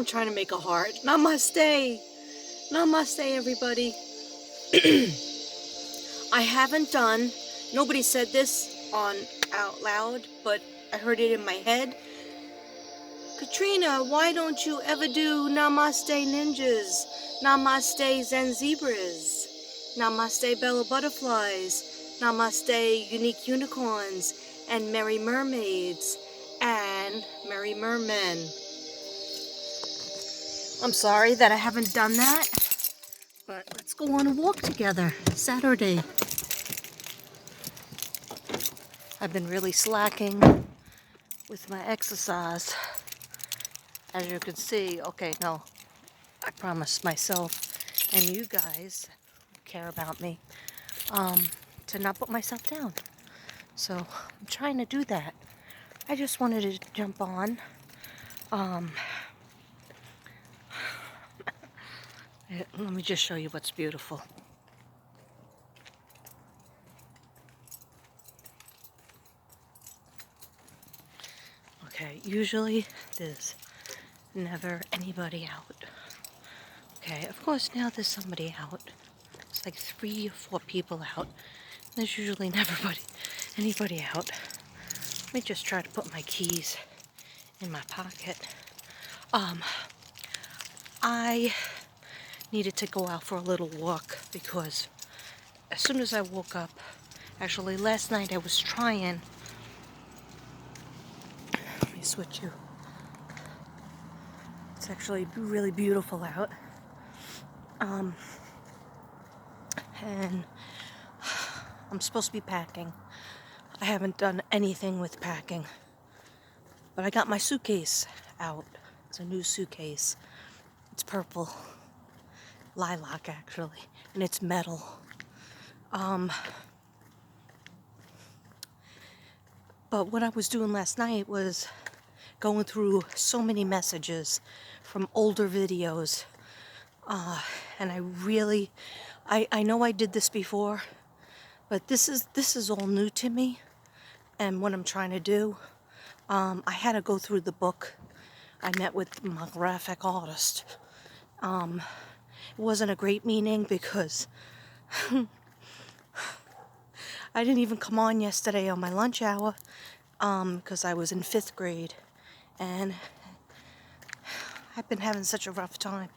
I'm trying to make a heart. Namaste. Namaste, everybody. I haven't done, nobody said this on out loud, but I heard it in my head. Katrina, why don't you ever do Namaste Ninjas, Namaste Zen Zebras, Namaste Bella Butterflies, Namaste Unique Unicorns, and Merry Mermaids, and Merry Mermen? I'm sorry that I haven't done that, but let's go on a walk together. Saturday. I've been really slacking with my exercise. As you can see, okay, no, I promised myself and you guys who care about me to not put myself down. So I'm trying to do that. I just wanted to jump on. Let me just show you what's beautiful. Okay, usually there's never anybody out. Okay, of course now there's somebody out. It's like 3 or 4 people out. There's usually never anybody out. Let me just try to put my keys in my pocket. I needed to go out for a little walk because as soon as I woke up, actually last night I was trying, let me switch you. It's actually really beautiful out. And I'm supposed to be packing. I haven't done anything with packing, but I got my suitcase out. It's a new suitcase. It's purple, lilac actually, and it's metal. But what I was doing last night was going through so many messages from older videos, and I know I did this before, but this is all new to me, and what I'm trying to do. I had to go through the book. I met with my graphic artist. It wasn't a great meeting because I didn't even come on yesterday on my lunch hour because I was in 5th grade, and I've been having such a rough time.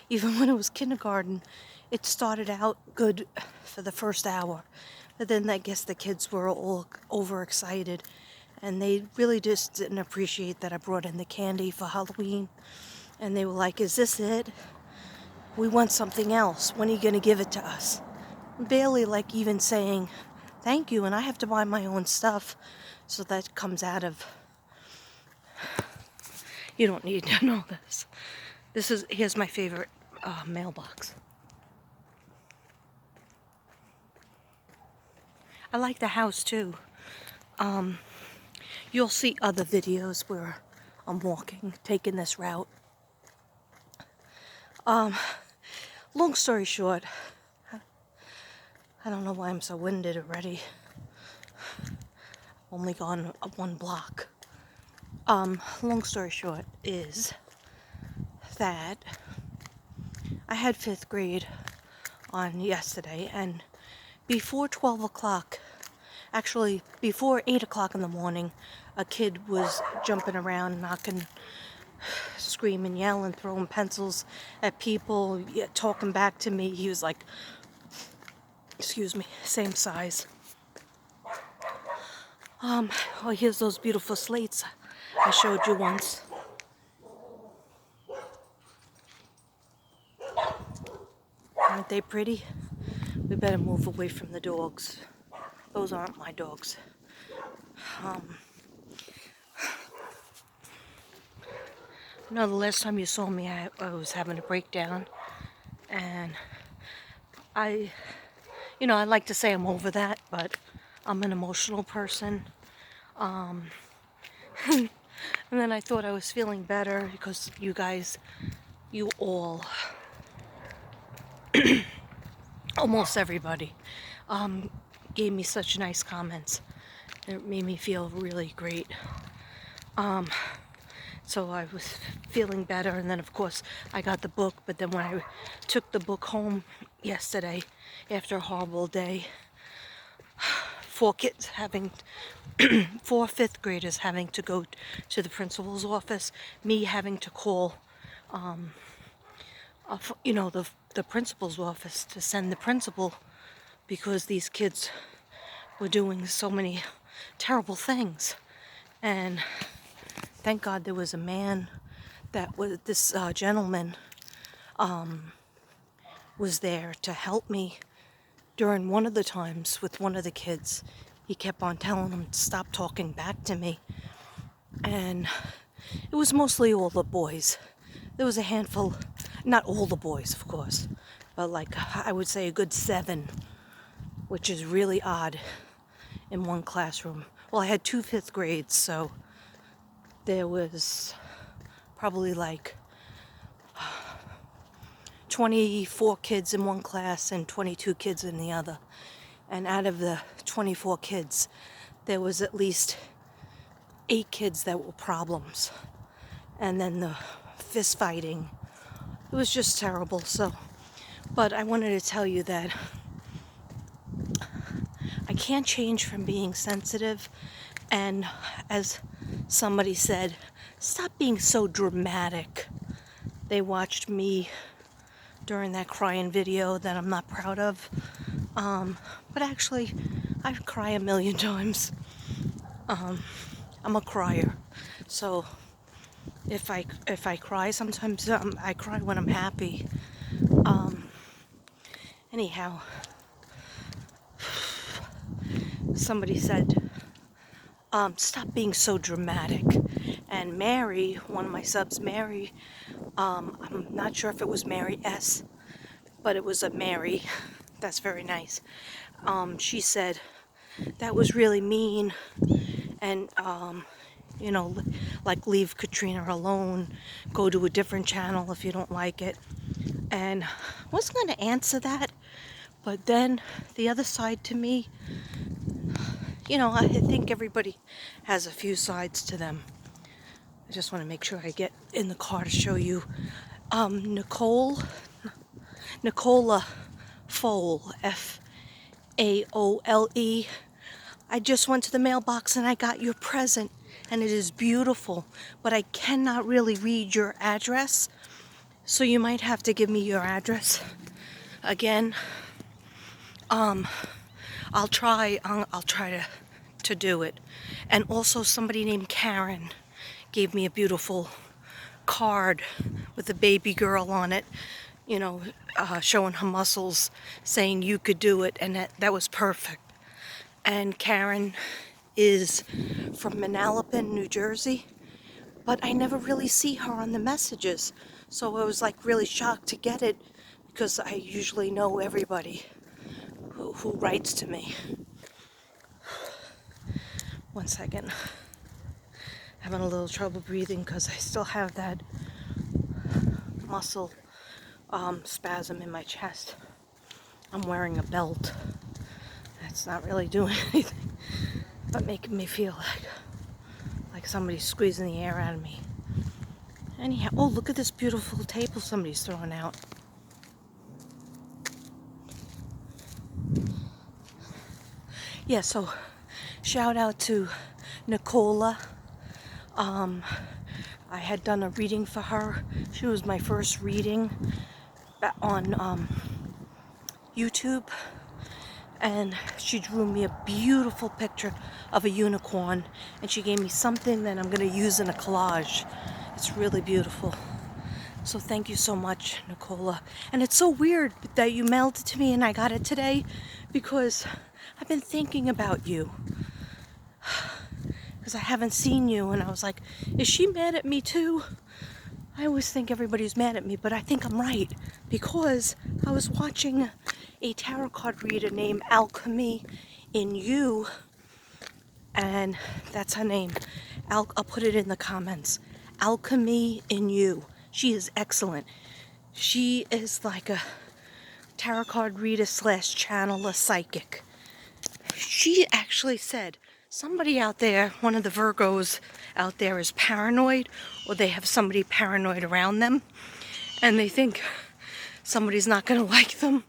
Even when it was kindergarten, it started out good for the first hour, but then I guess the kids were all overexcited, and they really just didn't appreciate that I brought in the candy for Halloween, and they were like, "Is this it? We want something else. When are you going to give it to us?" Barely like even saying thank you, and I have to buy my own stuff, so that comes out of, you don't need to know this. Here's my favorite mailbox. I like the house too. You'll see other videos where I'm walking, taking this route. Long story short, I don't know why I'm so winded already. Only gone 1 block. Long story short is that I had 5th grade on yesterday, and before 12 o'clock, actually before 8 o'clock in the morning, a kid was jumping around, knocking, screaming, yelling, throwing pencils at people, talking back to me. He was like, excuse me, same size. Oh, here's those beautiful slates I showed you once. Aren't they pretty? We better move away from the dogs. Those aren't my dogs. No, the last time you saw me, I was having a breakdown, and I like to say I'm over that, but I'm an emotional person. And then I thought I was feeling better because you guys, you all, almost everybody, gave me such nice comments. It made me feel really great. So I was feeling better, and then of course I got the book, but then when I took the book home yesterday after a horrible day, four kids having, four fifth graders having to go to the principal's office, me having to call, the principal's office to send the principal because these kids were doing so many terrible things. And thank God there was a man that was, this gentleman was there to help me during one of the times with one of the kids. He kept on telling him to stop talking back to me. And it was mostly all the boys. There was a handful, not all the boys, of course, but like I would say a good 7, which is really odd in one classroom. Well, I had 2 fifth grades, so there was probably like 24 kids in one class and 22 kids in the other. And out of the 24 kids, there was at least 8 kids that were problems. And then the fist fighting, it was just terrible. So, but I wanted to tell you that I can't change from being sensitive. And as somebody said, stop being so dramatic. They watched me during that crying video that I'm not proud of. But actually, I cry a million times. I'm a crier. So if I cry, sometimes I cry when I'm happy. Anyhow, somebody said, stop being so dramatic. And Mary, one of my subs, Mary, I'm not sure if it was Mary S., but it was a Mary. That's very nice. She said, that was really mean, and like leave Katrina alone, go to a different channel if you don't like it. And I wasn't going to answer that, but then the other side to me, I think everybody has a few sides to them. I just want to make sure I get in the car to show you. Nicola Fole, Faole. I just went to the mailbox and I got your present, and it is beautiful, but I cannot really read your address, so you might have to give me your address again. I'll try to do it. And also somebody named Karen gave me a beautiful card with a baby girl on it, showing her muscles, saying you could do it, and that was perfect. And Karen is from Manalapan, New Jersey, but I never really see her on the messages, so I was like really shocked to get it because I usually know everybody who writes to me. One second. Having a little trouble breathing because I still have that muscle spasm in my chest. I'm wearing a belt. That's not really doing anything, but making me feel like somebody's squeezing the air out of me. Anyhow, oh, look at this beautiful table somebody's throwing out. Yeah, so shout out to Nicola. I had done a reading for her. She was my first reading on YouTube. And she drew me a beautiful picture of a unicorn, and she gave me something that I'm going to use in a collage. It's really beautiful. So thank you so much, Nicola. And it's so weird that you mailed it to me and I got it today, because I've been thinking about you. Because I haven't seen you, and I was like, is she mad at me too? I always think everybody's mad at me, but I think I'm right, because I was watching a tarot card reader named Alchemy in You, and that's her name. I'll put it in the comments. Alchemy in You. She is excellent. She is like a tarot card reader / channeler psychic. She actually said Somebody out there, one of the Virgos out there is paranoid, or they have somebody paranoid around them, and they think somebody's not going to like them,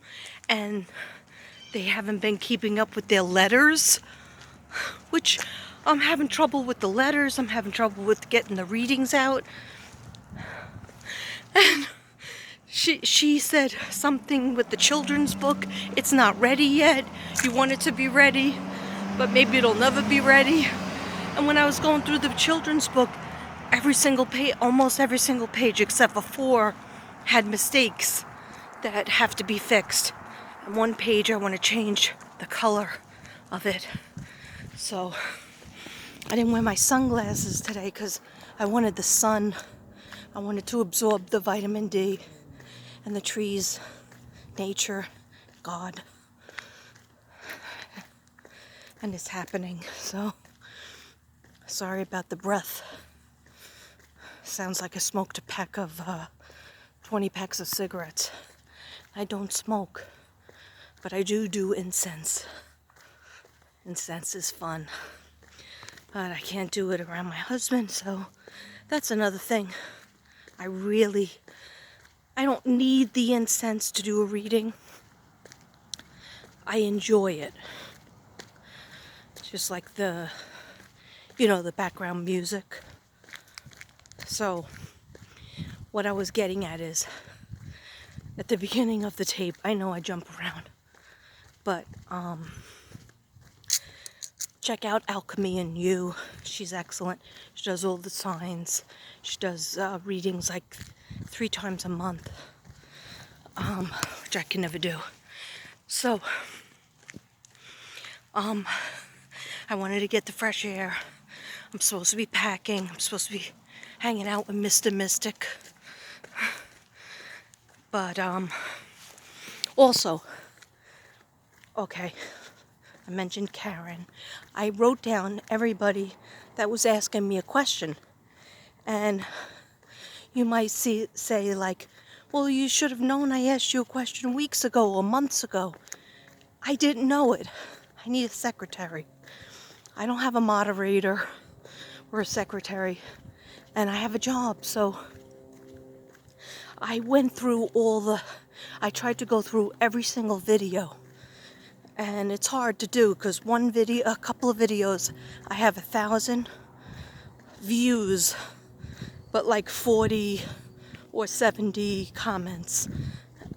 and they haven't been keeping up with their letters, which I'm having trouble with the letters. I'm having trouble with getting the readings out. And she said something with the children's book. It's not ready yet. You want it to be ready, but maybe it'll never be ready. And when I was going through the children's book, every single page, almost every single page except for 4, had mistakes that have to be fixed. And one page I want to change the color of it. So I didn't wear my sunglasses today because I wanted the sun. I wanted to absorb the vitamin D and the trees, nature, God. And it's happening. So sorry about the breath. Sounds like I smoked a pack of 20 packs of cigarettes. I don't smoke, but I do incense. Incense is fun, but I can't do it around my husband, so that's another thing. I don't need the incense to do a reading. I enjoy it. Just like the background music. So what I was getting at is, at the beginning of the tape, I know I jump around, but check out Alchemy in You. She's excellent. She does all the signs. She does readings like 3 times a month, which I can never do. So I wanted to get the fresh air. I'm supposed to be packing. I'm supposed to be hanging out with Mr. Mystic. But also, okay, I mentioned Karen. I wrote down everybody that was asking me a question. And you might say like, well, you should have known I asked you a question weeks ago or months ago. I didn't know it. I need a secretary. I don't have a moderator or a secretary, and I have a job, so I went through I tried to go through every single video, and it's hard to do because a couple of videos, I have 1,000 views, but like 40 or 70 comments,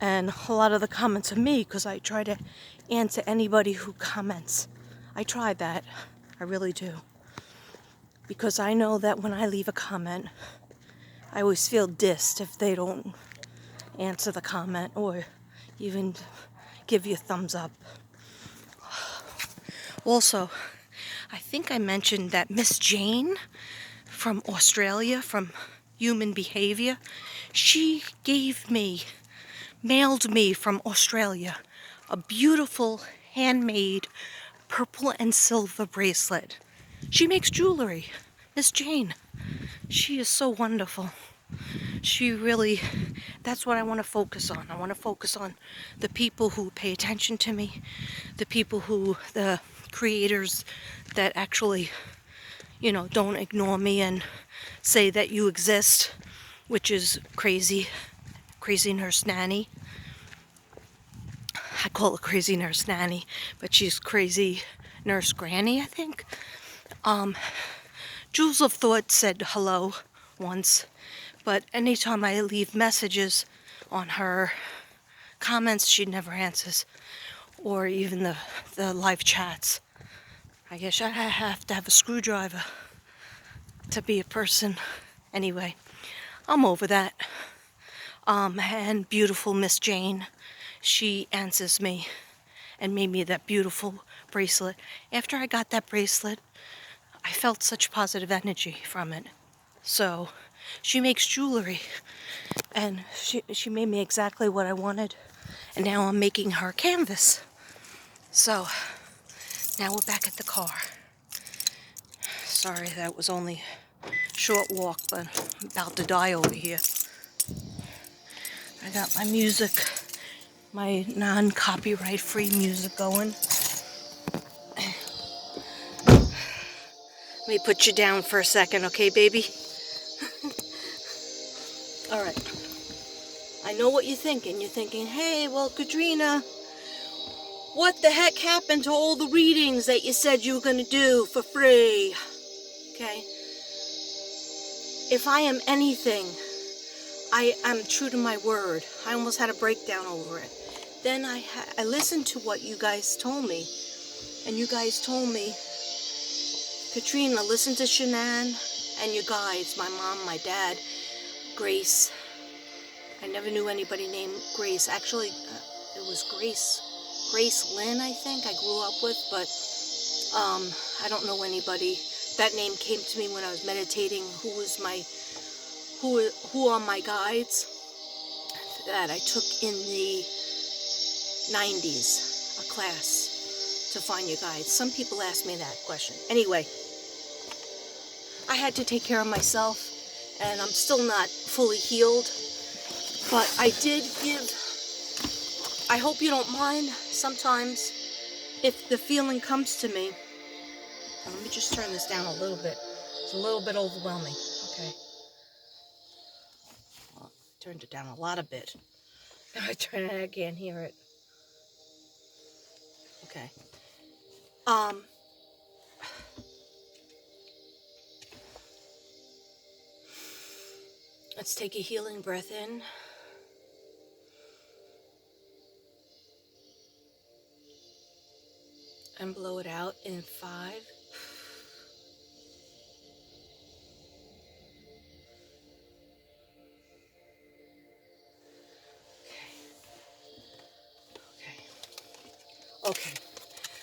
and a lot of the comments are me because I try to answer anybody who comments. I try that. I really do. Because I know that when I leave a comment, I always feel dissed if they don't answer the comment or even give you a thumbs up. Also, I think I mentioned that Miss Jane from Australia, from Human Behavior, she mailed me from Australia a beautiful handmade purple and silver bracelet. She makes jewelry. Miss Jane. She is so wonderful. That's what I want to focus on. I want to focus on the people who pay attention to me, the creators that actually, don't ignore me and say that you exist, which is crazy nurse nanny. I call her crazy nurse nanny, but she's crazy nurse granny, I think. Jules of Thought said hello once, but anytime I leave messages on her comments, she never answers, or even the live chats. I guess I have to have a screwdriver to be a person. Anyway, I'm over that. And beautiful Miss Jane, she answers me and made me that beautiful bracelet. After I got that bracelet, I felt such positive energy from it. So she makes jewelry, and she made me exactly what I wanted, and now I'm making her canvas. So now we're back at the car. Sorry, that was only a short walk, but I'm about to die over here. I got my music, my non-copyright free music going. me put you down for a second, okay, baby? All right. I know what you're thinking. You're thinking, hey, well, Katrina, what the heck happened to all the readings that you said you were going to do for free? Okay. If I am anything, I am true to my word. I almost had a breakdown over it. Then I listened to what you guys told me. And you guys told me, Katrina, listen to Shanann and your guides, my mom, my dad, Grace. I never knew anybody named Grace. Actually, it was Grace Lynn, I think, I grew up with, but I don't know anybody. That name came to me when I was meditating. Who are my guides that I took in the 90s, a class to find your guides. Some people ask me that question. Anyway, I had to take care of myself, and I'm still not fully healed, but I did give, I hope you don't mind sometimes if the feeling comes to me. Let me just turn this down a little bit. It's a little bit overwhelming. Okay. Well, I turned it down a lot of bit. Now I turn it, I can't hear it. Okay. Let's take a healing breath in. And blow it out in 5. Okay.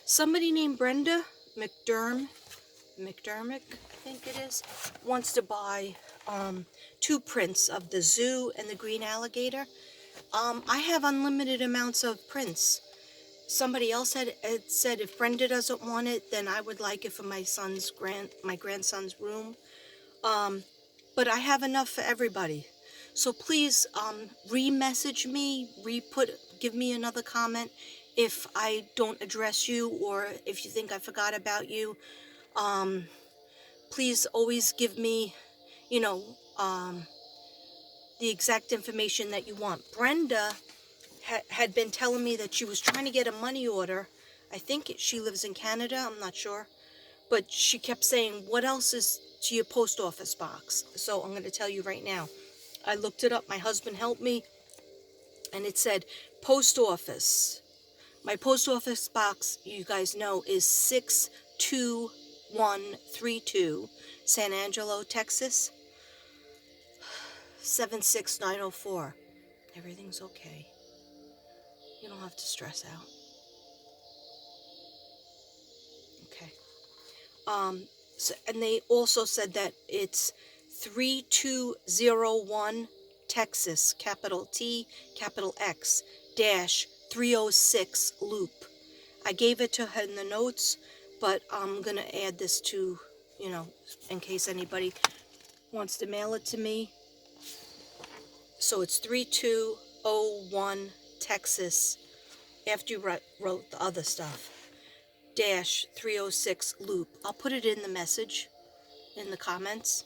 Somebody named Brenda McDermott, I think it is, wants to buy 2 prints of the zoo and the green alligator. I have unlimited amounts of prints. Somebody else had said if Brenda doesn't want it, then I would like it for my grandson's room. But I have enough for everybody. So please re-message me, give me another comment if I don't address you, or if you think I forgot about you. Please always give me, the exact information that you want. Brenda had been telling me that she was trying to get a money order. I think she lives in Canada, I'm not sure. But she kept saying, what else is to your post office box? So I'm going to tell you right now. I looked it up. My husband helped me. And it said, post office. My post office box, you guys know, is 62132, San Angelo, Texas, 76904. Everything's okay. You don't have to stress out. Okay. And they also said that it's 3201 Texas, capital T, capital X, dash 306 loop. I gave it to her in the notes, but I'm going to add this to, in case anybody wants to mail it to me. So it's 3201 Texas, after you wrote the other stuff, dash 306 loop. I'll put it in the message, in the comments.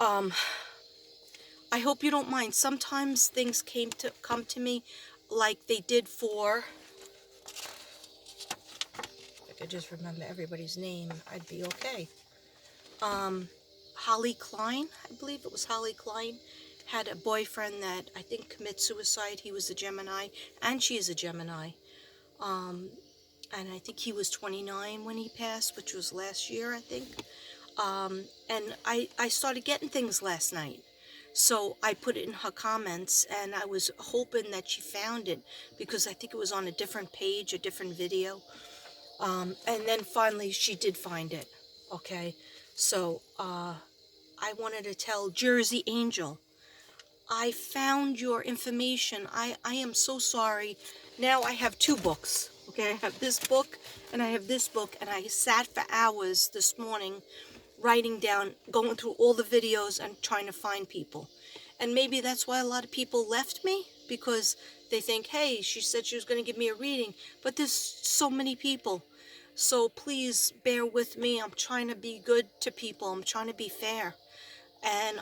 I hope you don't mind. Sometimes things come to me like they did for, if I could just remember everybody's name, I'd be okay. Holly Klein, I believe it was Holly Klein, had a boyfriend that I think committed suicide. He was a Gemini, and she is a Gemini. And I think he was 29 when he passed, which was last year, I think. And I started getting things last night. So I put it in her comments, and I was hoping that she found it, because I think it was on a different page, a different video. And then finally she did find it. Okay. So, I wanted to tell Jersey Angel, I found your information. I am so sorry. Now I have 2 books. Okay, I have this book and I have this book, and I sat for hours this morning writing down, going through all the videos and trying to find people. And maybe that's why a lot of people left me, because they think, hey, she said she was going to give me a reading, but there's so many people. So please bear with me. I'm trying to be good to people. I'm trying to be fair. And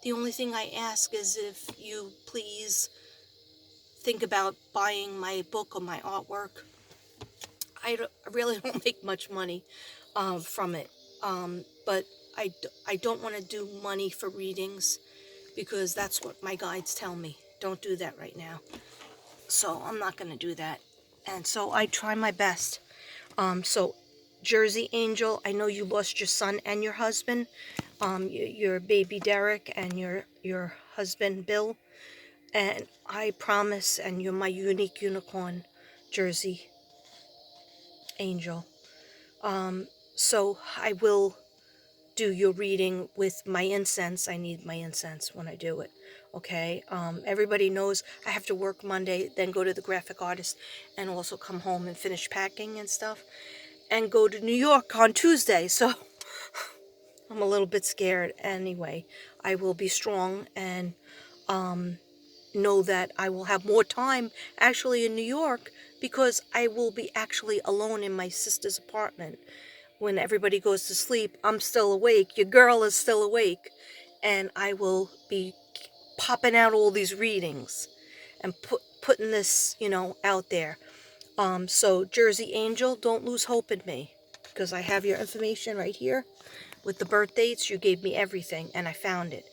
the only thing I ask is if you please think about buying my book or my artwork. I really don't make much money from it. But I don't want to do money for readings because that's what my guides tell me. Don't do that right now. So I'm not going to do that. And so I try my best. So Jersey Angel, I know you lost your son and your husband, your baby Derek and your husband Bill. And I promise, and you're my unique unicorn, Jersey Angel. So I will do your reading with my incense. I need my incense when I do it. Okay. Everybody knows I have to work Monday, then go to the graphic artist, and also come home and finish packing and stuff, and go to New York on Tuesday. So I'm a little bit scared. Anyway, I will be strong and know that I will have more time actually in New York because I will be actually alone in my sister's apartment. When everybody goes to sleep, I'm still awake. Your girl is still awake. And I will be popping out all these readings and putting this, out there. So Jersey Angel, don't lose hope in me because I have your information right here with the birth dates. You gave me everything and I found it.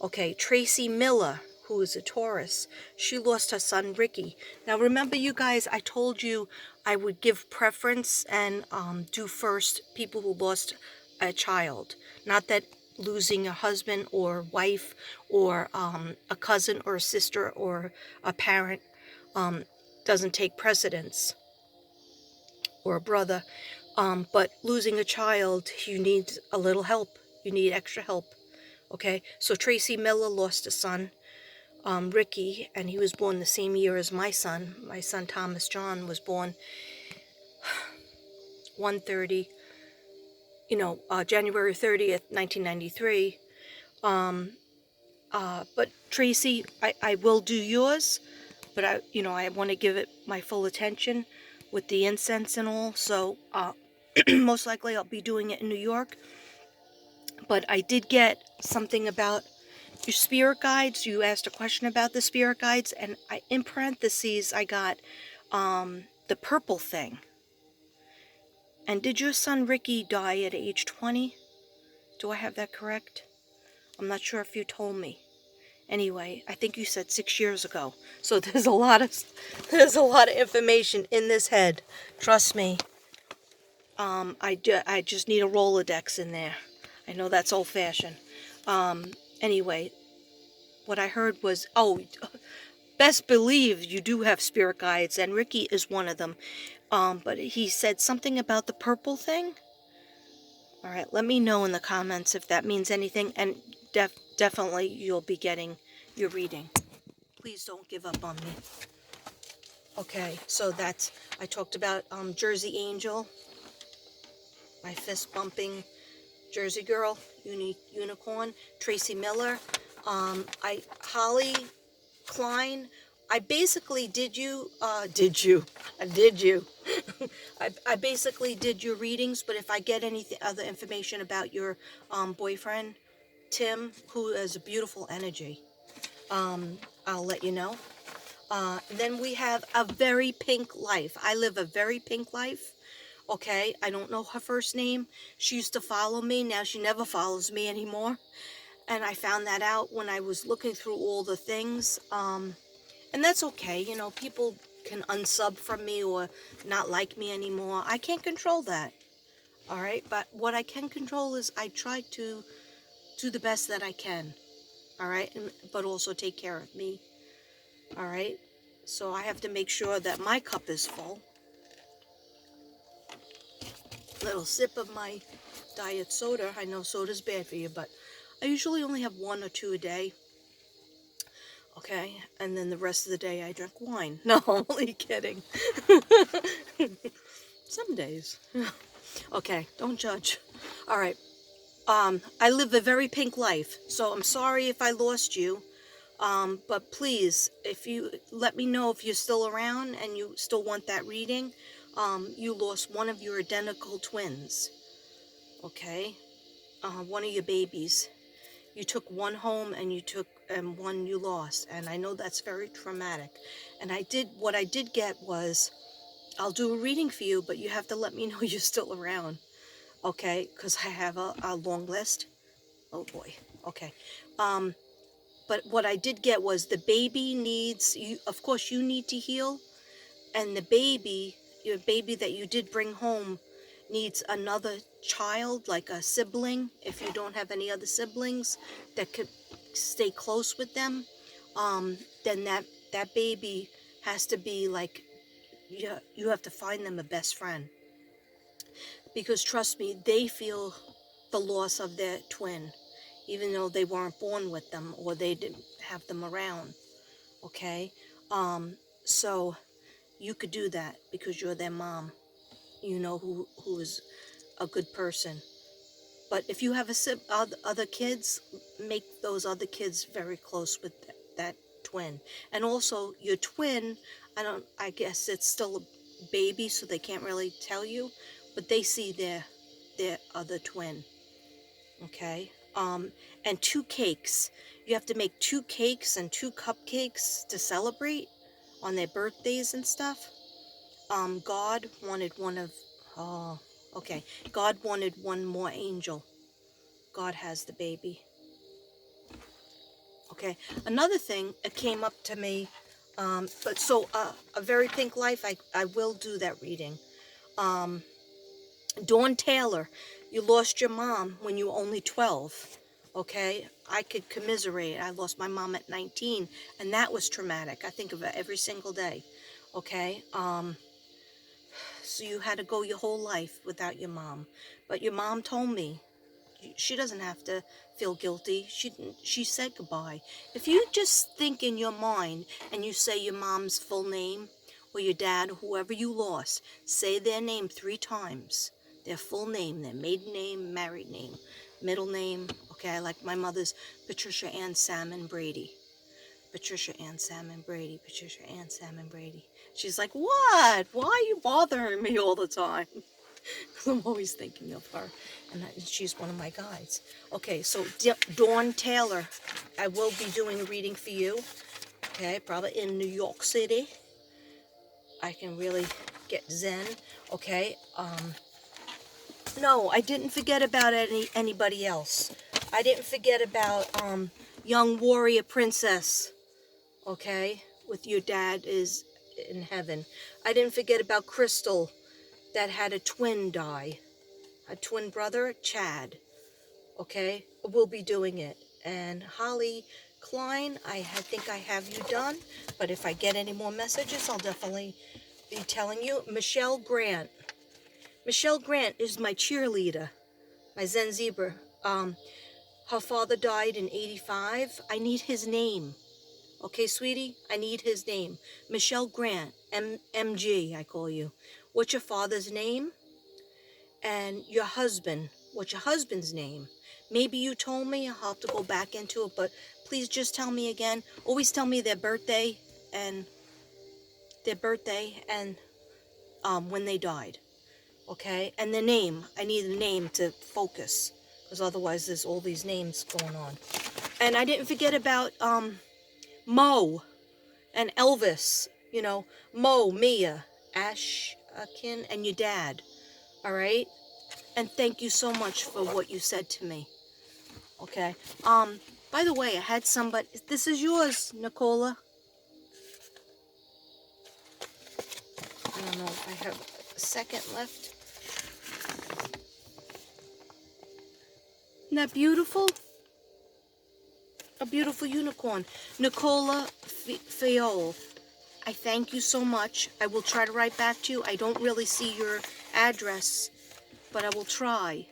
Okay, Tracy Miller, who is a Taurus, she lost her son Ricky. Now remember, you guys, I told you I would give preference and do first people who lost a child. Not that losing a husband or wife or a cousin or a sister or a parent doesn't take precedence, or a brother. But losing a child, you need a little help. You need extra help. Okay, so Tracy Miller lost a son, Ricky, and he was born the same year as my son. My son Thomas John was born 130, January 30th, 1993. But Tracy, I will do yours, but I want to give it my full attention with the incense and all. So most likely I'll be doing it in New York. But I did get something about your spirit guides. You asked a question about the spirit guides, and in parentheses I got the purple thing. And did your son Ricky die at age 20? Do I have that correct? I'm not sure if you told me. Anyway, I think you said 6 years ago. So there's a lot of information in this head. Trust me. I just need a Rolodex in there. I know that's old-fashioned. Anyway, what I heard was, best believe you do have spirit guides, and Ricky is one of them. But he said something about the purple thing. All right, let me know in the comments if that means anything, and definitely you'll be getting your reading. Please don't give up on me. Okay, so I talked about Jersey Angel, my fist bumping Jersey girl, unicorn, Tracy Miller, Holly Klein. I basically did you. I basically did your readings, but if I get any other information about your boyfriend, Tim, who has a beautiful energy, I'll let you know. Then we have a very pink life. I live a very pink life. Okay, I don't know her first name. She used to follow me. Now she never follows me anymore. And I found that out when I was looking through all the things. And that's okay. People can unsub from me or not like me anymore. I can't control that. All right. But what I can control is I try to do the best that I can. All right. But also take care of me. All right. So I have to make sure that my cup is full. Little sip of my diet soda. I know soda's bad for you, but I usually only have 1 or 2 a day. Okay, and then the rest of the day I drink wine. No, I'm only kidding. Some days. Okay, don't judge. All right. I live a very pink life, so I'm sorry if I lost you. But please, if you let me know if you're still around and you still want that reading, you lost one of your identical twins, okay? One of your babies. You took one home and you took one you lost, and I know that's very traumatic. And what I did get was, I'll do a reading for you, but you have to let me know you're still around, okay? Because I have a long list. Oh boy, okay. But what I did get was the baby needs you. Of course, you need to heal, and the baby, your baby that you did bring home, needs another child, like a sibling. If you don't have any other siblings that could stay close with them, then that baby has to be like, you have to find them a best friend, because trust me, they feel the loss of their twin, even though they weren't born with them or they didn't have them around. Okay, so you could do that because you're their mom. You know who is a good person. But if you have other kids, make those other kids very close with that twin. And also your twin, I guess it's still a baby, so they can't really tell you, but they see their other twin. Okay? And 2 cakes. You have to make 2 cakes and 2 cupcakes to celebrate on their birthdays and stuff. God wanted God wanted one more angel. God has the baby. Okay. Another thing, it came up to me, A Very Pink Life, I will do that reading. Dawn Taylor, you lost your mom when you were only 12. Okay, I could commiserate. I lost my mom at 19, and that was traumatic. I think of it every single day. Okay, so you had to go your whole life without your mom, but your mom told me she doesn't have to feel guilty. She said goodbye. If you just think in your mind and you say your mom's full name, or your dad, whoever you lost, say their name 3 times. Their full name, their maiden name, married name, middle name. Okay, I like my mother's Patricia Ann Salmon Brady. Patricia Ann Salmon Brady. Patricia Ann Salmon Brady. She's like, what? Why are you bothering me all the time? I'm always thinking of her, and she's one of my guides. Okay, so Dawn Taylor, I will be doing a reading for you. Okay, probably in New York City. I can really get zen. Okay, no, I didn't forget about anybody else. I didn't forget about young warrior princess. Okay, with your dad is in heaven. I didn't forget about Crystal, that had a twin die. A twin brother, Chad. Okay, we'll be doing it. And Holly Klein, I think I have you done, but if I get any more messages, I'll definitely be telling you. Michelle Grant. Michelle Grant is my cheerleader, my Zen Zebra. Her father died in 85. I need his name. Okay, sweetie, I need his name. Michelle Grant, MG, I call you. What's your father's name? And your husband, what's your husband's name? Maybe you told me, I'll have to go back into it, but please just tell me again. Always tell me their birthday and when they died. Okay, and the name. I need a name to focus, because otherwise there's all these names going on. And I didn't forget about Mo and Elvis. You know, Mo, Mia, Ash, Akin, and your dad. All right. And thank you so much for what you said to me. Okay. By the way, I had somebody. This is yours, Nicola. I don't know if I have a second left. Isn't that beautiful? A beautiful unicorn. Nicola Fiol. I thank you so much. I will try to write back to you. I don't really see your address, but I will try.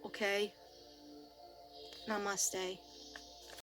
Okay? Namaste.